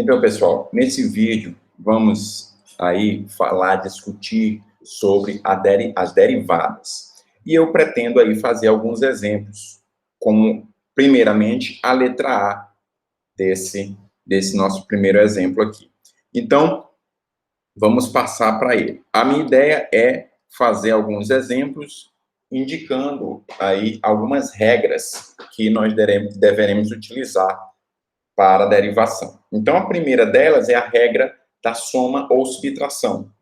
Então, pessoal, nesse vídeo, vamos aí discutir sobre as derivadas. E eu pretendo aí fazer alguns exemplos, como, primeiramente, a letra A desse nosso primeiro exemplo aqui. Então, vamos passar para ele. A minha ideia é fazer alguns exemplos, indicando aí algumas regras que nós deveremos utilizar para a derivação. Então, a primeira delas é a regra da soma ou subtração.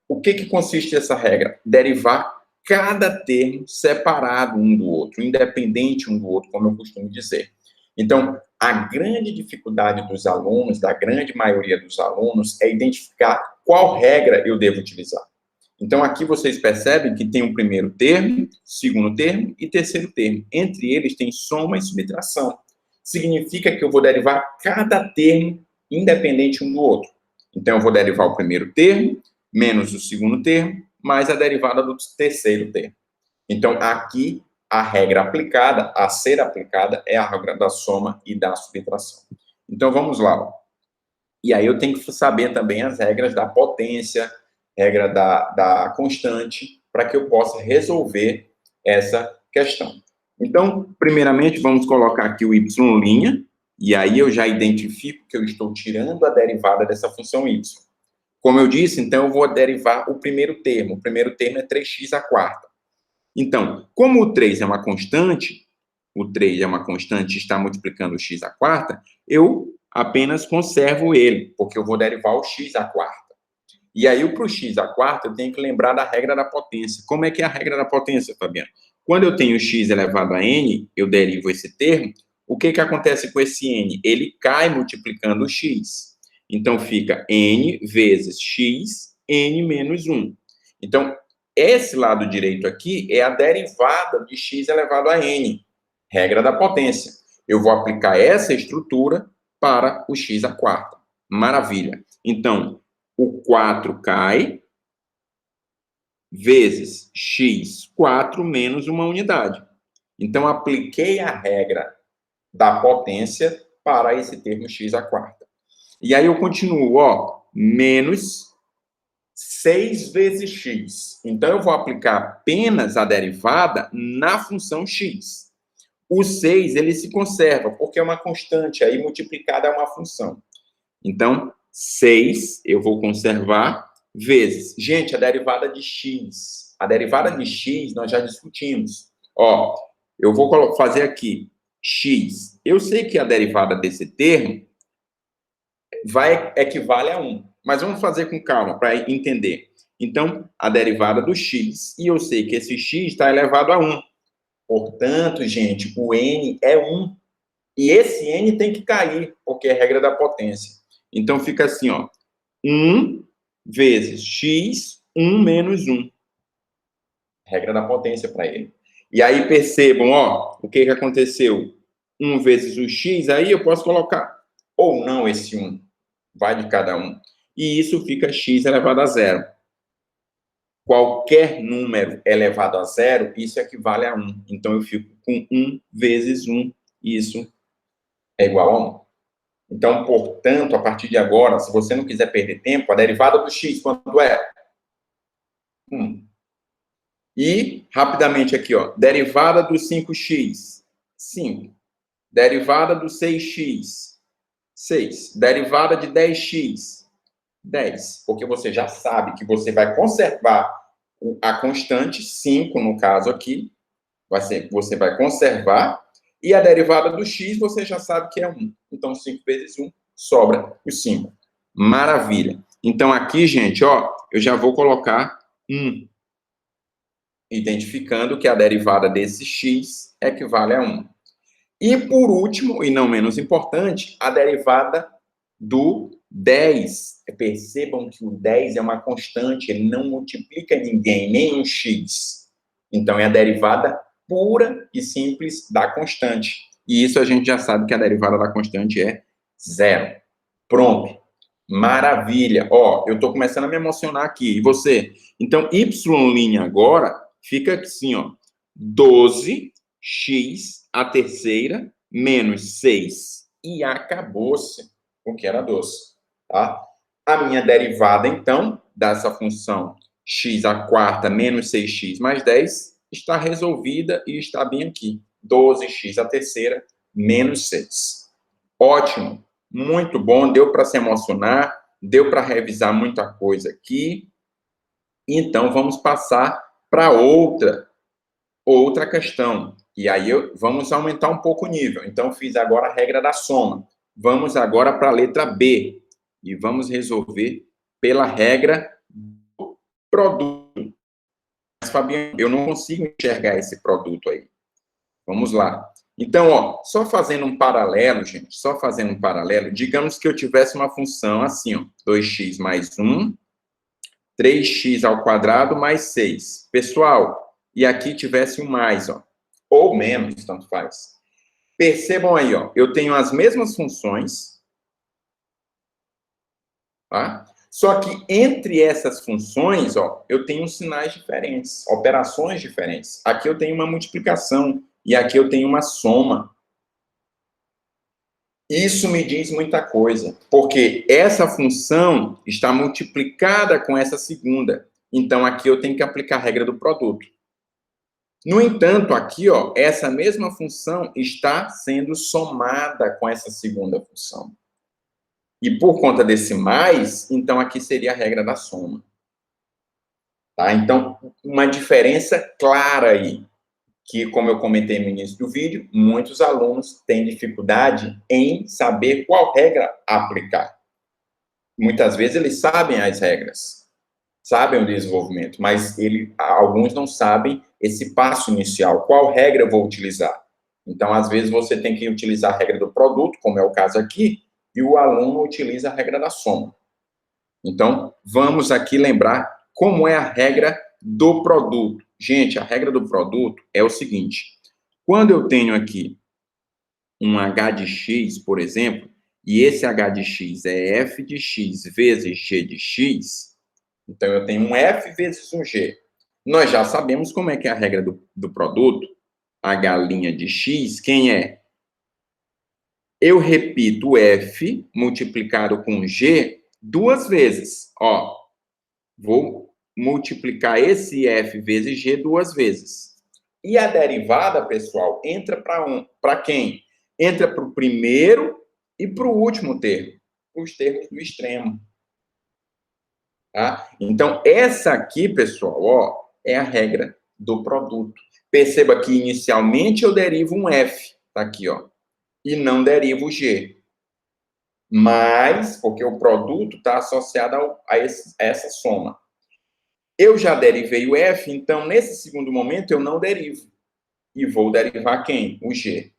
O que consiste essa regra? Derivar cada termo separado um do outro, independente um do outro, como eu costumo dizer. Então, a grande dificuldade dos alunos, da grande maioria dos alunos, é identificar qual regra eu devo utilizar. Então, aqui vocês percebem que tem o primeiro termo, segundo termo e terceiro termo. Entre eles tem soma e subtração. Significa que eu vou derivar cada termo independente um do outro. Então, eu vou derivar o primeiro termo, menos o segundo termo, mais a derivada do terceiro termo. Então, aqui, a regra aplicada, a ser aplicada, é a regra da soma e da subtração. Então, vamos lá. E aí eu tenho que saber também as regras da potência, regra da constante, para que eu possa resolver essa questão. Então, primeiramente, vamos colocar aqui o y', e aí eu já identifico que eu estou tirando a derivada dessa função y. Como eu disse, então, eu vou derivar o primeiro termo. O primeiro termo é 3x à quarta. Então, como o 3 é uma constante, está multiplicando o x à quarta, eu apenas conservo ele, porque eu vou derivar o x à quarta. E aí, para o x à quarta, eu tenho que lembrar da regra da potência. Como é que é a regra da potência, Fabiano? Quando eu tenho x elevado a n, eu derivo esse termo, o que acontece com esse n? Ele cai multiplicando o x. Então, fica n vezes x, n menos 1. Então, esse lado direito aqui é a derivada de x elevado a n, regra da potência. Eu vou aplicar essa estrutura para o x à quarta. Maravilha. Então, o 4 cai, vezes x, 4 menos uma unidade. Então, apliquei a regra da potência para esse termo x à quarta. E aí eu continuo, menos 6 vezes x. Então, eu vou aplicar apenas a derivada na função x. O 6, ele se conserva, porque é uma constante, aí multiplicada é uma função. Então, 6 eu vou conservar, vezes. Gente, a derivada de x. A derivada de x nós já discutimos. Eu vou fazer aqui x. Eu sei que a derivada desse termo equivale a 1. Mas vamos fazer com calma para entender. Então, a derivada do x, e eu sei que esse x está elevado a 1. Portanto, gente, o n é 1. E esse n tem que cair, porque é a regra da potência. Então, fica assim, 1 vezes x, 1 menos 1. Regra da potência para ele. E aí, percebam, o que aconteceu? 1 vezes o x, aí eu posso colocar ou não esse 1. Vai de cada um. E isso fica x elevado a 0. Qualquer número elevado a 0, isso equivale a 1. Então, eu fico com 1 vezes 1. Isso é igual a 1. Então, portanto, a partir de agora, se você não quiser perder tempo, a derivada do x, quanto é? 1. E, rapidamente aqui, derivada do 5x, 5. Derivada do 6x, 6. Derivada de 10x, 10. Porque você já sabe que você vai conservar a constante, 5 no caso aqui, você vai conservar, e a derivada do x você já sabe que é 1. Então, 5 vezes 1 sobra os 5. Maravilha. Então, aqui, gente, eu já vou colocar 1. Identificando que a derivada desse x equivale a 1. E, por último, e não menos importante, a derivada do 10. Percebam que o 10 é uma constante, ele não multiplica ninguém, nem um x. Então, é a derivada pura e simples da constante. E isso a gente já sabe que a derivada da constante é 0. Pronto. Maravilha. Eu estou começando a me emocionar aqui. E você? Então, y' agora fica assim, 12x à terceira menos 6. E acabou-se. o que era doce, tá? A minha derivada, então, dessa função x à quarta menos 6x mais 10 está resolvida e está bem aqui. 12x à terceira menos 6. Ótimo, muito bom, deu para se emocionar, deu para revisar muita coisa aqui. Então, vamos passar para outra questão. E aí, vamos aumentar um pouco o nível. Então, fiz agora a regra da soma. Vamos agora para a letra B. E vamos resolver pela regra do produto. Mas, Fabiano, eu não consigo enxergar esse produto aí. Vamos lá. Então, ó, só fazendo um paralelo, gente, só fazendo um paralelo, digamos que eu tivesse uma função assim, ó, 2x mais 1, 3x ao quadrado mais 6. Pessoal, e aqui tivesse um mais, ó, ou menos, tanto faz. Percebam aí, ó, eu tenho as mesmas funções, tá? Só que entre essas funções, ó, eu tenho sinais diferentes, operações diferentes. Aqui eu tenho uma multiplicação e aqui eu tenho uma soma. Isso me diz muita coisa, porque essa função está multiplicada com essa segunda. Então, aqui eu tenho que aplicar a regra do produto. No entanto, aqui, ó, essa mesma função está sendo somada com essa segunda função. E por conta desse mais, então aqui seria a regra da soma. Tá? Então, uma diferença clara aí, que, como eu comentei no início do vídeo, muitos alunos têm dificuldade em saber qual regra aplicar. Muitas vezes eles sabem as regras, sabem o desenvolvimento, mas alguns não sabem esse passo inicial, qual regra eu vou utilizar. Então, às vezes, você tem que utilizar a regra do produto, como é o caso aqui, e o aluno utiliza a regra da soma. Então, vamos aqui lembrar como é a regra do produto. Gente, a regra do produto é o seguinte: quando eu tenho aqui um h de x, por exemplo, e esse h de x é f de x vezes g de x, então eu tenho um f vezes um g. Nós já sabemos como é que é a regra do produto. H' de x, quem é? Eu repito o f multiplicado com g duas vezes. Ó, vou multiplicar esse f vezes g duas vezes. E a derivada, pessoal, entra para quem? Entra para o primeiro e para o último termo, os termos do extremo. Tá? Então, essa aqui, pessoal, ó, é a regra do produto. Perceba que inicialmente eu derivo um f, tá aqui, ó, e não derivo g. Mas, porque o produto está associado a essa soma. Eu já derivei o f, então, nesse segundo momento, eu não derivo. E vou derivar quem? O g.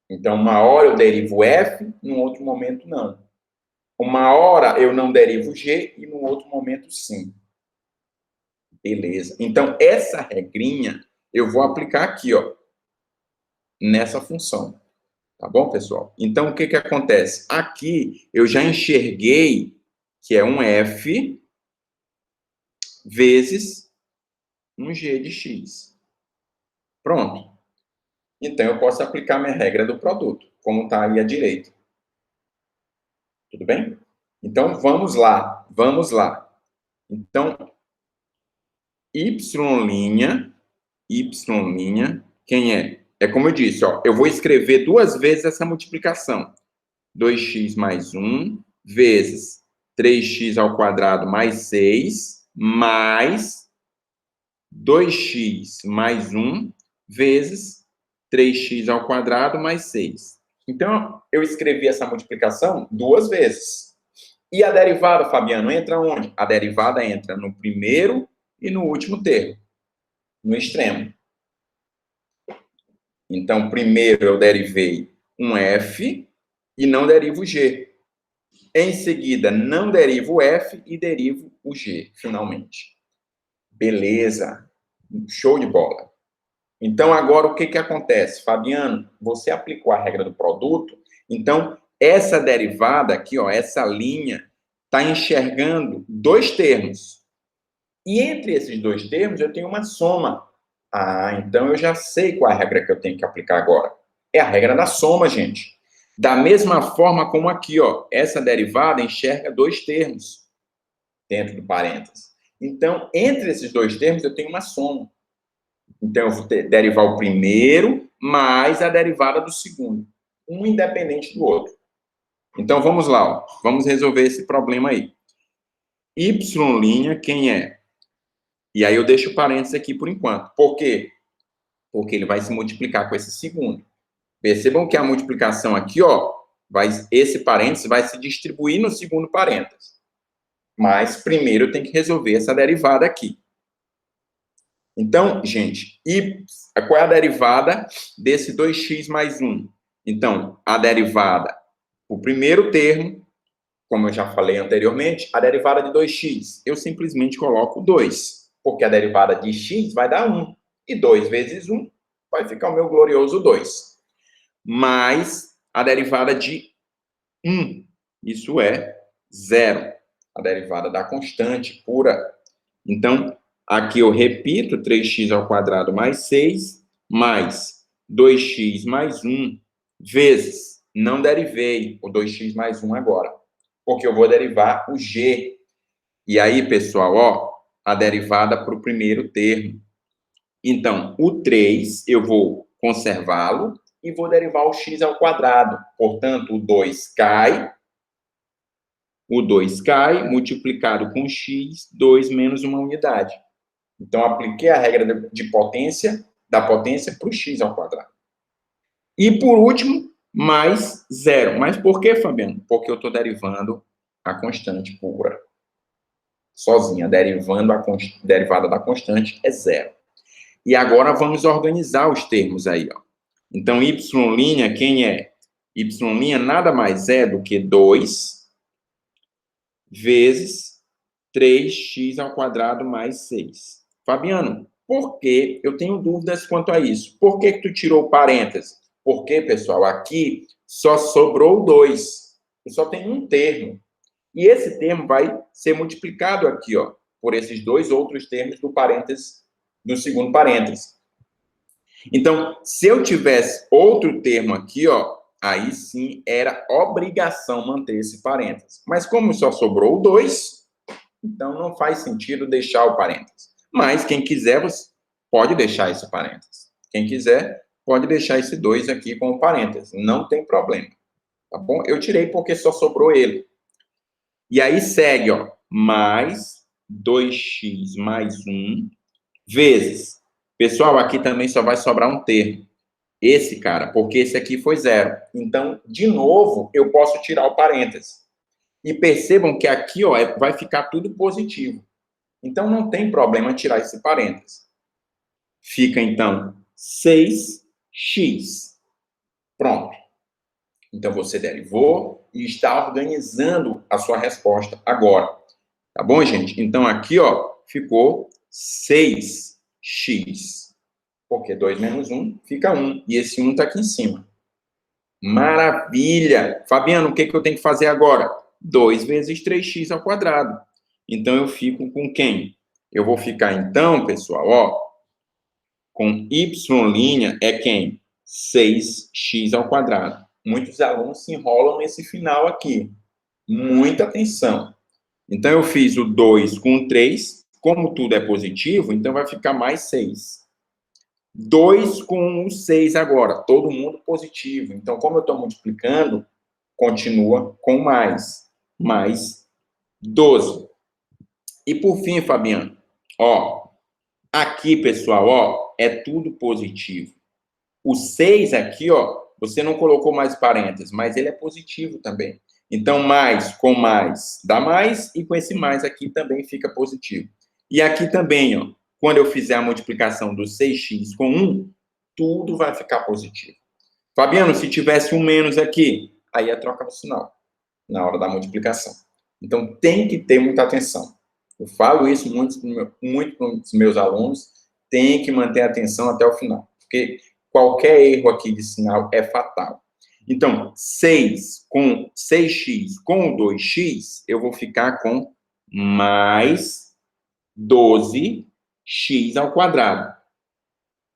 Então, uma hora eu derivo f, num outro momento, não. Uma hora eu não derivo g e num outro momento, sim. Beleza. Então, essa regrinha eu vou aplicar aqui, ó, nessa função. Tá bom, pessoal? Então, o que que acontece? Aqui, eu já enxerguei que é um f vezes um g de x. Pronto. Então, eu posso aplicar minha regra do produto, como está aí à direita. Tudo bem? Então, vamos lá. Vamos lá. Então, y', quem é? É como eu disse, ó, eu vou escrever duas vezes essa multiplicação. 2x mais 1 vezes 3x ao quadrado mais 6, mais 2x mais 1 vezes 3x ao quadrado mais 6. Então, eu escrevi essa multiplicação duas vezes. E a derivada, Fabiano, entra onde? A derivada entra no primeiro e no último termo, no extremo. Então, primeiro eu derivei um f e não derivo g. Em seguida, não derivo o f e derivo o g, finalmente. Beleza. Show de bola. Então, agora, o que que acontece? Fabiano, você aplicou a regra do produto, então, essa derivada aqui, ó, essa linha, está enxergando dois termos. E entre esses dois termos, eu tenho uma soma. Ah, então eu já sei qual é a regra que eu tenho que aplicar agora. É a regra da soma, gente. Da mesma forma como aqui, ó, essa derivada enxerga dois termos dentro do parênteses. Então, entre esses dois termos, eu tenho uma soma. Então, eu vou derivar o primeiro mais a derivada do segundo, um independente do outro. Então, vamos lá, ó. Vamos resolver esse problema aí. Y', quem é? E aí eu deixo o parênteses aqui por enquanto. Por quê? Porque ele vai se multiplicar com esse segundo. Percebam que a multiplicação aqui, ó, esse parênteses vai se distribuir no segundo parênteses. Mas primeiro eu tenho que resolver essa derivada aqui. Então, gente, qual é a derivada desse 2x mais 1? Então, a derivada, o primeiro termo, como eu já falei anteriormente, a derivada de 2x, eu simplesmente coloco 2, porque a derivada de x vai dar 1, e 2 vezes 1 vai ficar o meu glorioso 2. Mais a derivada de 1, isso é 0, a derivada da constante pura. Então, aqui eu repito 3x ao quadrado mais 6, mais 2x mais 1, vezes, não derivei o 2x mais 1 agora, porque eu vou derivar o g. E aí, pessoal, ó, a derivada para o primeiro termo. Então, o 3, eu vou conservá-lo e vou derivar o x ao quadrado. Portanto, o 2 cai, multiplicado com x, 2 menos uma unidade. Então, apliquei a regra de potência, da potência para o x ao quadrado. E, por último, mais 0. Mas por que, Fabiano? Porque eu estou derivando a constante pura. Sozinha, derivando a derivada da constante é 0. E agora vamos organizar os termos aí, ó. Então, y', quem é? Y' nada mais é do que 2 vezes 3x ao quadrado mais 6. Fabiano, por que eu tenho dúvidas quanto a isso? Por que tu tirou o parênteses? Porque, pessoal, aqui só sobrou 2. Eu só tenho um termo. E esse termo vai ser multiplicado aqui, ó, por esses dois outros termos do parênteses, do segundo parênteses. Então, se eu tivesse outro termo aqui, ó, aí sim era obrigação manter esse parênteses. Mas como só sobrou 2, então não faz sentido deixar o parênteses. Mas quem quiser, pode deixar esse parênteses. Quem quiser, pode deixar esse 2 aqui com o parênteses. Não tem problema. Tá bom? Eu tirei porque só sobrou ele. E aí segue, ó, mais 2x mais 1 vezes. Pessoal, aqui também só vai sobrar um termo. Esse, cara, porque esse aqui foi 0. Então, de novo, eu posso tirar o parênteses. E percebam que aqui, ó, vai ficar tudo positivo. Então, não tem problema tirar esse parênteses. Fica, então, 6x. Pronto. Então, você derivou e está organizando a sua resposta agora. Tá bom, gente? Então, aqui, ó, ficou 6x. Porque 2 menos 1 fica 1. E esse 1 está aqui em cima. Maravilha! Fabiano, o que eu tenho que fazer agora? 2 vezes 3x ao quadrado. Então, eu fico com quem? Eu vou ficar, então, pessoal, ó, com y' é quem? 6x ao quadrado. Muitos alunos se enrolam nesse final aqui. Muita atenção. Então, eu fiz o 2 com o 3. Como tudo é positivo, então vai ficar mais 6. 2 com o 6 agora. Todo mundo positivo. Então, como eu estou multiplicando, continua com mais. Mais 12. E por fim, Fabiano, ó, aqui, pessoal, ó, é tudo positivo. O 6 aqui, ó, você não colocou mais parênteses, mas ele é positivo também. Então, mais com mais dá mais, e com esse mais aqui também fica positivo. E aqui também, ó, quando eu fizer a multiplicação do 6x com 1, tudo vai ficar positivo. Fabiano, se tivesse um menos aqui, aí é troca do sinal, na hora da multiplicação. Então, tem que ter muita atenção. Eu falo isso muito para os meus alunos, tem que manter a atenção até o final, porque qualquer erro aqui de sinal é fatal. Então, 6x com o 2x, eu vou ficar com mais 12x ao quadrado.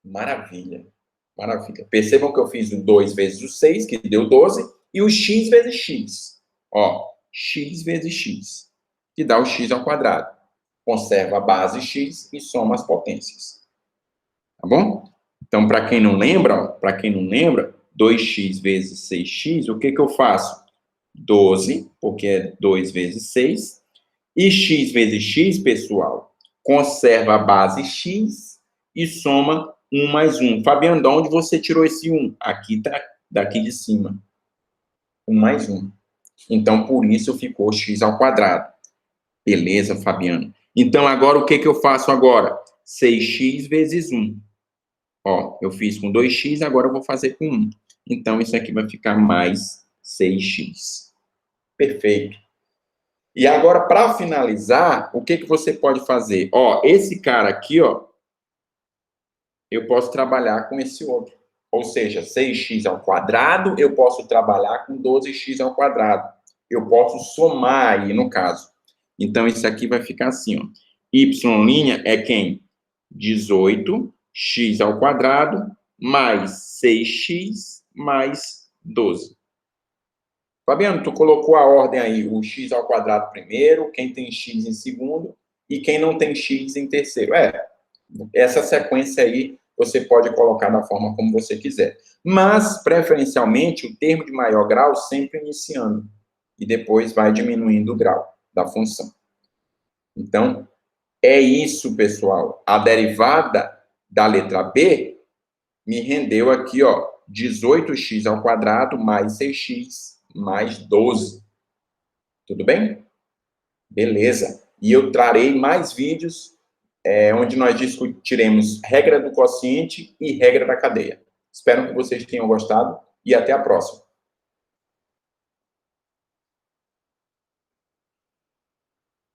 Maravilha, maravilha. Percebam que eu fiz o 2 vezes o 6, que deu 12, E o x vezes x. Ó, x vezes x, que dá o x ao quadrado. Conserva a base x e soma as potências. Tá bom? Então, para quem não lembra, 2x vezes 6x, o que eu faço? 12, porque é 2 vezes 6. E x vezes x, pessoal, conserva a base x e soma 1 mais 1. Fabiano, de onde você tirou esse 1? Aqui tá, daqui de cima. 1 mais 1. Então, por isso ficou x ao quadrado. Beleza, Fabiano? Então, agora, o que eu faço agora? 6x vezes 1. Ó, eu fiz com 2x, agora eu vou fazer com 1. Então, isso aqui vai ficar mais 6x. Perfeito. E agora, para finalizar, o que você pode fazer? Ó, esse cara aqui, ó, eu posso trabalhar com esse outro. Ou seja, 6x ao quadrado, eu posso trabalhar com 12x ao quadrado. Eu posso somar aí, no caso. Então, isso aqui vai ficar assim, ó. Y' é quem? 18x ao quadrado mais 6x mais 12. Fabiano, tu colocou a ordem aí, o x ao quadrado primeiro, quem tem x em segundo e quem não tem x em terceiro. Essa sequência aí você pode colocar da forma como você quiser. Mas, preferencialmente, o termo de maior grau sempre iniciando. E depois vai diminuindo o grau da função. Então, é isso, pessoal. A derivada da letra B me rendeu aqui, ó, 18x ao quadrado mais 6x mais 12. Tudo bem? Beleza. E eu trarei mais vídeos onde nós discutiremos regra do quociente e regra da cadeia. Espero que vocês tenham gostado e até a próxima.